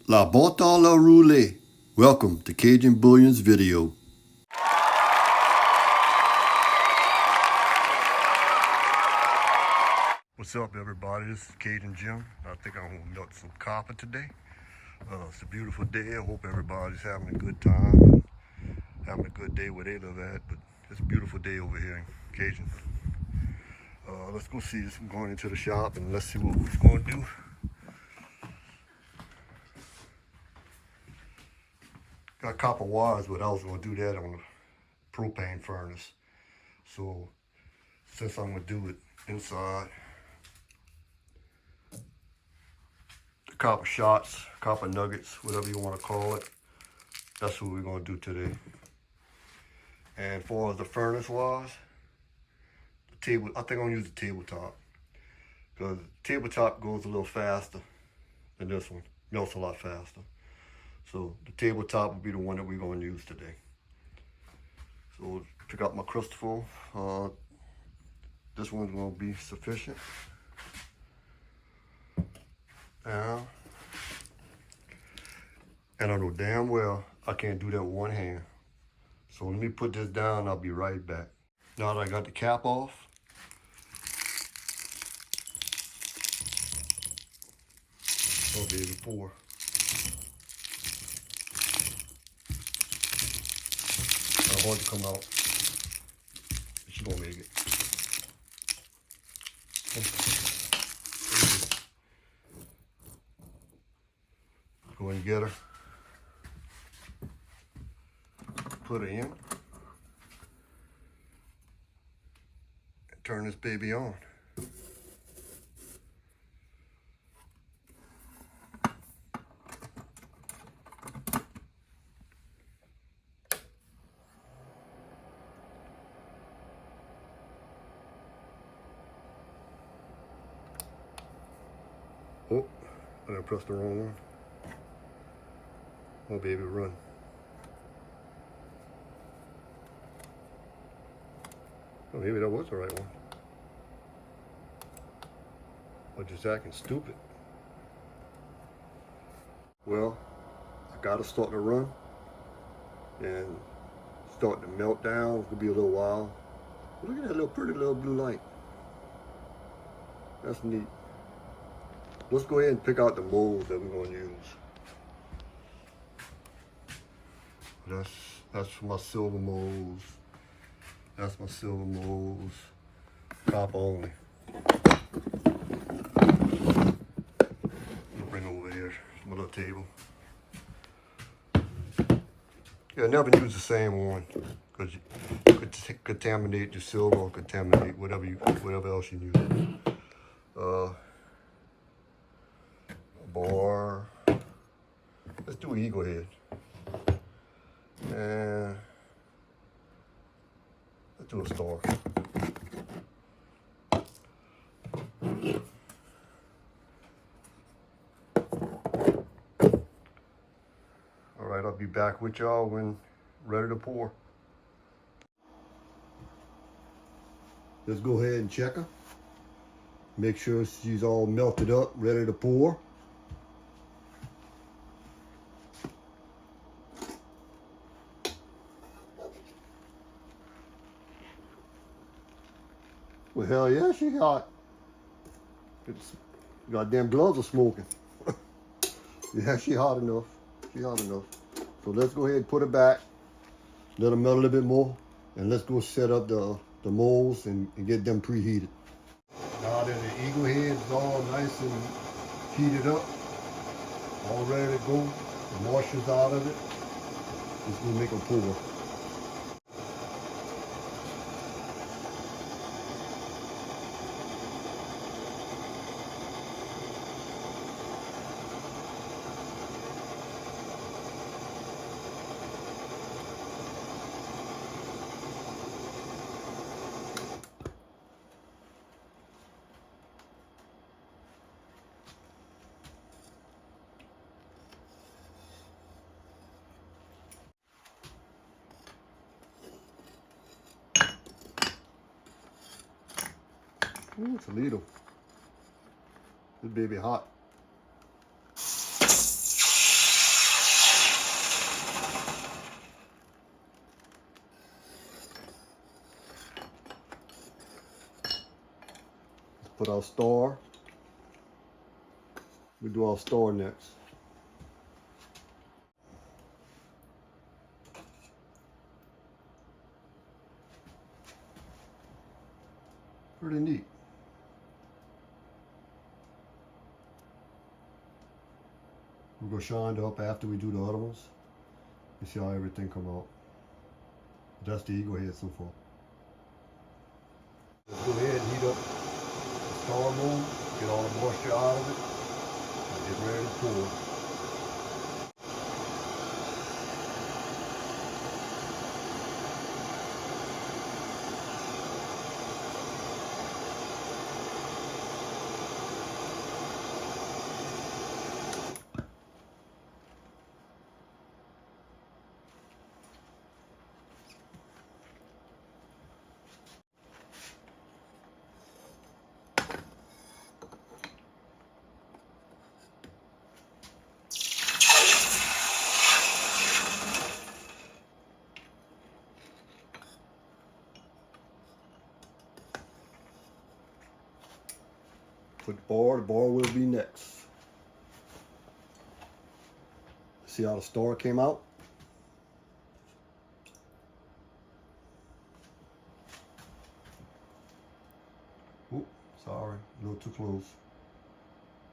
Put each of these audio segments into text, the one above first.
La Bota La Roulette. Welcome to Cajun Bullion's video. What's up, everybody? This is Cajun Jim. I think I'm gonna melt some copper today. It's a beautiful day. I hope everybody's having a good time and having a good day where they live at. But it's a beautiful day over here in Cajun. Let's go see this. I'm going into the shop and let's see what we're going to do. Got copper wires, but I was going to do that on a propane furnace. So since I'm going to do it inside, the copper shots, copper nuggets, whatever you want to call it, that's what we're going to do today. And as far as the furnace wise, the table, I think I'm going to use the tabletop, because the tabletop goes a little faster than this one, melts a lot faster. So the tabletop will be the one that we're going to use today. So pick out my crystal. This one's going to be sufficient. Now, and I know damn well I can't do that with one hand. So let me put this down, I'll be right back. Now that I got the cap off, oh baby, pour. It's hard to come out, but she's gonna make it. Go and get her. Put her in. And turn this baby on. Oh, I done pressed the wrong one. Oh baby, run. Oh, maybe that was the right one. I'm just acting stupid. Well, I gotta start to run and start to melt down. It's gonna be a little while. Look at that little pretty little blue light. That's neat. Let's go ahead and pick out the molds that we're gonna use. That's for my silver molds. That's my silver molds. Copper only. I'll bring it over here, my little table. Yeah, never use the same one, because you could contaminate the silver or contaminate whatever else you use. A bar. Let's do an eagle head. And let's do a star. All right, I'll be back with y'all when ready to pour. Let's go ahead and check her. Make sure she's all melted up, ready to pour. Well, hell yeah, she hot. It's goddamn gloves are smoking. Yeah, she hot enough. She hot enough. So let's go ahead and put her back. Let her melt a little bit more. And let's go set up the molds and get them preheated. Now that the eagle head is all nice and heated up, all ready to go, the moisture's out of it, it's gonna make a pour. Ooh, Toledo. This baby hot. put our star. We do our star next. Pretty neat. We're gonna shine it up after we do the other ones. You see how everything come out. That's the eagle head so far. Let's go ahead and heat up the star mold, get all the moisture out of it, and get ready to pour. Put the bar will be next. See how the star came out? Oop, sorry, a little too close.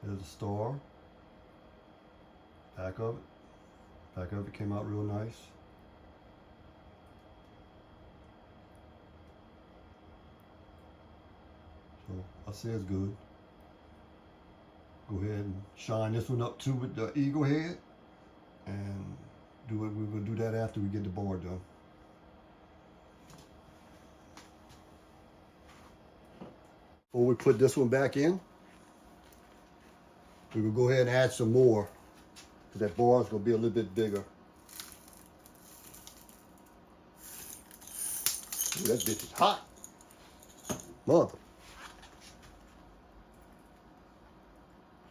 There's the star. Back of it. Back of it came out real nice. So I say it's good. Go ahead and shine this one up too with the eagle head, and do it. We're gonna do that after we get the bar done. Before we put this one back in, we will go ahead and add some more, because that bar is gonna be a little bit bigger. Ooh, that bitch is hot, mother.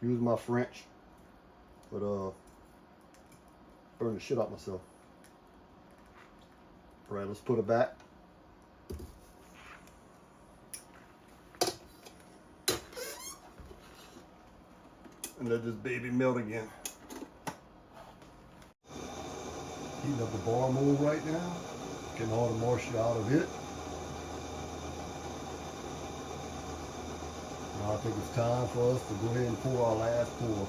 Use my French, but burn the shit out myself. All right, let's put it back. And let this baby melt again. Heating up the bar mold right now, getting all the moisture out of it. Now I think it's time for us to go ahead and pour our last pour.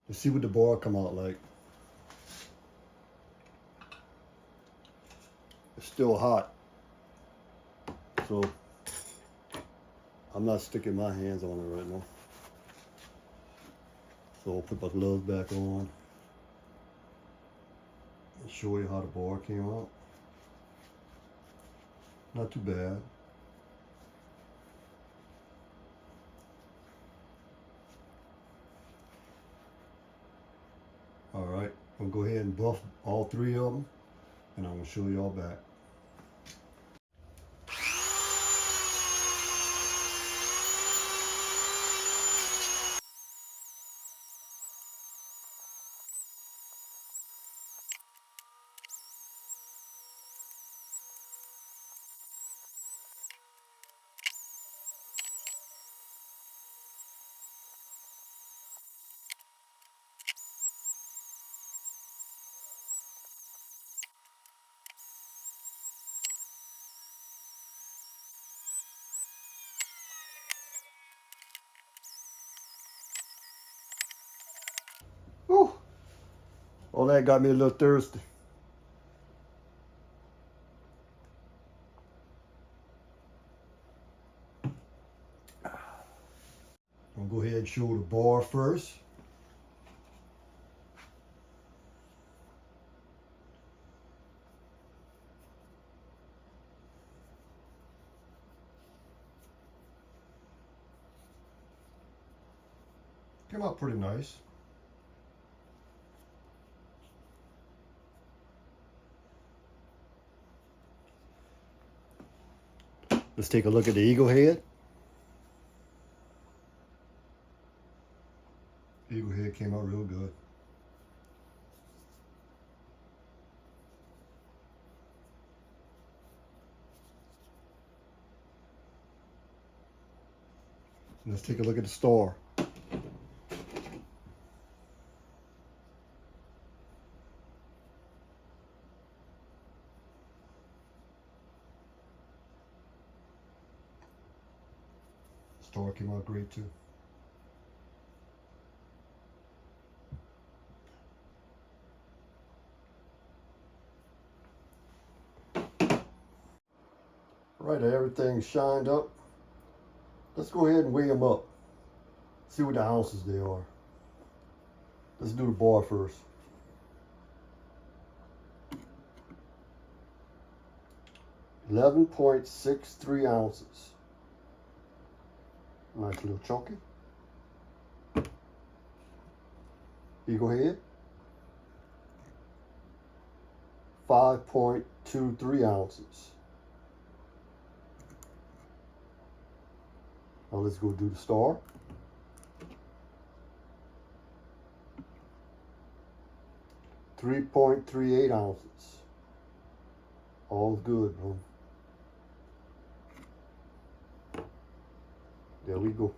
Let's see what the bar come out like. It's still hot, so I'm not sticking my hands on it right now. So I'll put my gloves back on and show you how the bar came out. Not too bad. All right, I'm gonna go ahead and buff all three of them, and I'm gonna show y'all back. Whew. All that got me a little thirsty. I'm gonna go ahead and show the bar first. Came out pretty nice. Let's take a look at the eagle head. Eagle head came out real good. Let's take a look at the star. Star came out great too. Right, everything's shined up. Let's go ahead and weigh them up. See what the ounces they are. Let's do the bar first. 11.63 ounces. Nice little chunky. Eagle head. 5.23 ounces. Now let's go do the star. 3.38 ounces. All good, bro. There we go.